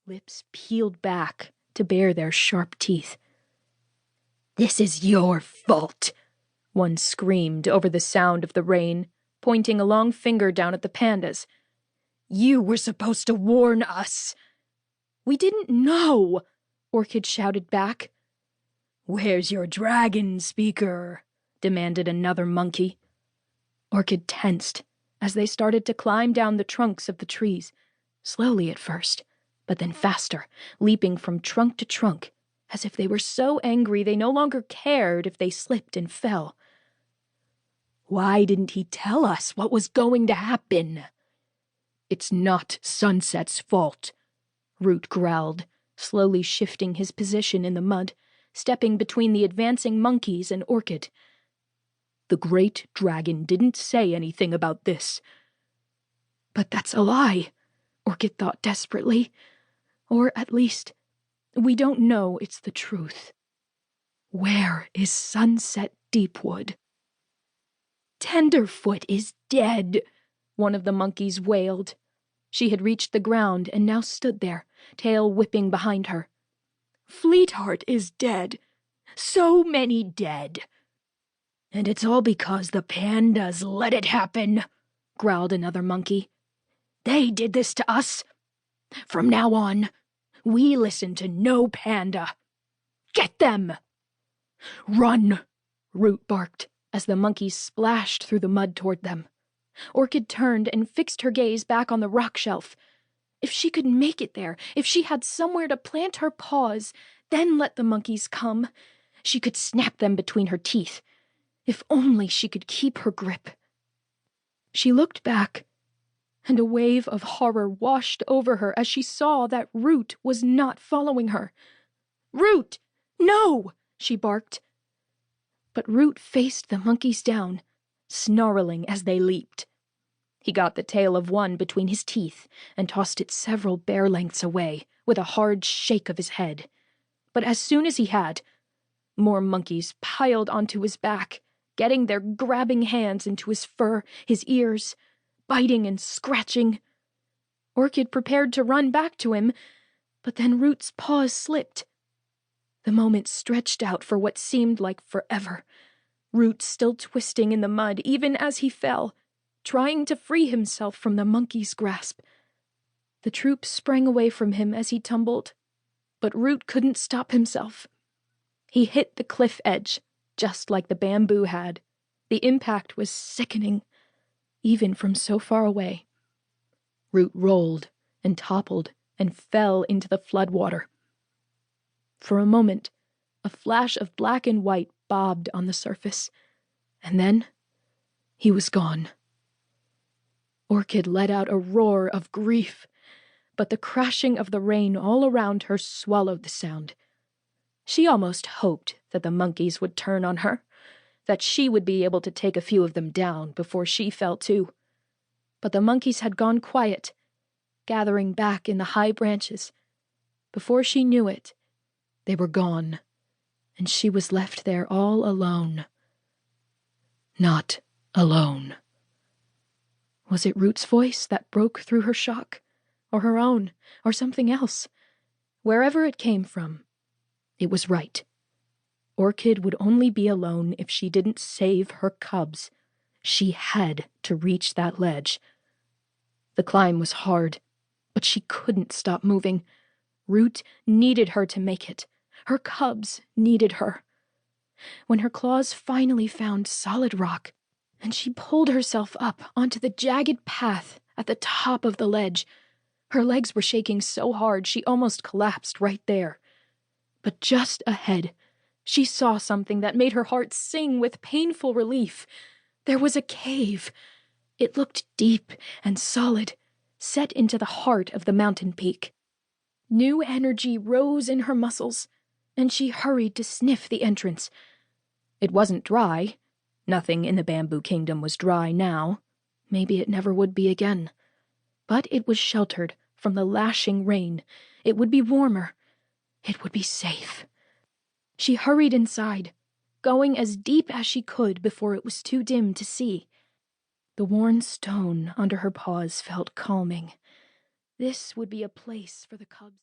Lips peeled back to bare their sharp teeth. "This is your fault," one screamed over the sound of the rain, pointing a long finger down at the pandas. "You were supposed to warn us." "We didn't know," Orchid shouted back. "Where's your dragon speaker?" demanded another monkey. Orchid tensed as they started to climb down the trunks of the trees, slowly at first, but then faster, leaping from trunk to trunk, as if they were so angry they no longer cared if they slipped and fell. "Why didn't he tell us what was going to happen?" "It's not Sunset's fault," Root growled, slowly shifting his position in the mud, stepping between the advancing monkeys and Orchid. "The great dragon didn't say anything about this." "But that's a lie," Orchid thought desperately. "Or at least, we don't know it's the truth. Where is Sunset Deepwood?" "Tenderfoot is dead," one of the monkeys wailed. She had reached the ground and now stood there, tail whipping behind her. "Fleetheart is dead. So many dead." "And it's all because the pandas let it happen," growled another monkey. "They did this to us. From now on, we listen to no panda. Get them!" "Run!" Root barked as the monkeys splashed through the mud toward them. Orchid turned and fixed her gaze back on the rock shelf. If she could make it there, if she had somewhere to plant her paws, then let the monkeys come. She could snap them between her teeth. If only she could keep her grip. She looked back, and a wave of horror washed over her as she saw that Root was not following her. "Root! No!" she barked. But Root faced the monkeys down, snarling as they leaped. He got the tail of one between his teeth and tossed it several bear lengths away with a hard shake of his head. But as soon as he had, more monkeys piled onto his back, getting their grabbing hands into his fur, his ears, biting and scratching. Orchid prepared to run back to him, but then Root's paws slipped. The moment stretched out for what seemed like forever, Root still twisting in the mud even as he fell, trying to free himself from the monkey's grasp. The troop sprang away from him as he tumbled, but Root couldn't stop himself. He hit the cliff edge, just like the bamboo had. The impact was sickening, even from so far away. Root rolled and toppled and fell into the floodwater. For a moment, a flash of black and white bobbed on the surface, and then he was gone. Orchid let out a roar of grief, but the crashing of the rain all around her swallowed the sound. She almost hoped that the monkeys would turn on her, that she would be able to take a few of them down before she fell too. But the monkeys had gone quiet, gathering back in the high branches. Before she knew it, they were gone, and she was left there all alone. Not alone. Was it Root's voice that broke through her shock? Or her own? Or something else? Wherever it came from, it was right. Orchid would only be alone if she didn't save her cubs. She had to reach that ledge. The climb was hard, but she couldn't stop moving. Root needed her to make it. Her cubs needed her. When her claws finally found solid rock, and she pulled herself up onto the jagged path at the top of the ledge, her legs were shaking so hard she almost collapsed right there. But just ahead, she saw something that made her heart sing with painful relief. There was a cave. It looked deep and solid, set into the heart of the mountain peak. New energy rose in her muscles, and she hurried to sniff the entrance. It wasn't dry. Nothing in the Bamboo Kingdom was dry now. Maybe it never would be again. But it was sheltered from the lashing rain. It would be warmer. It would be safe. She hurried inside, going as deep as she could before it was too dim to see. The worn stone under her paws felt calming. This would be a place for the cubs.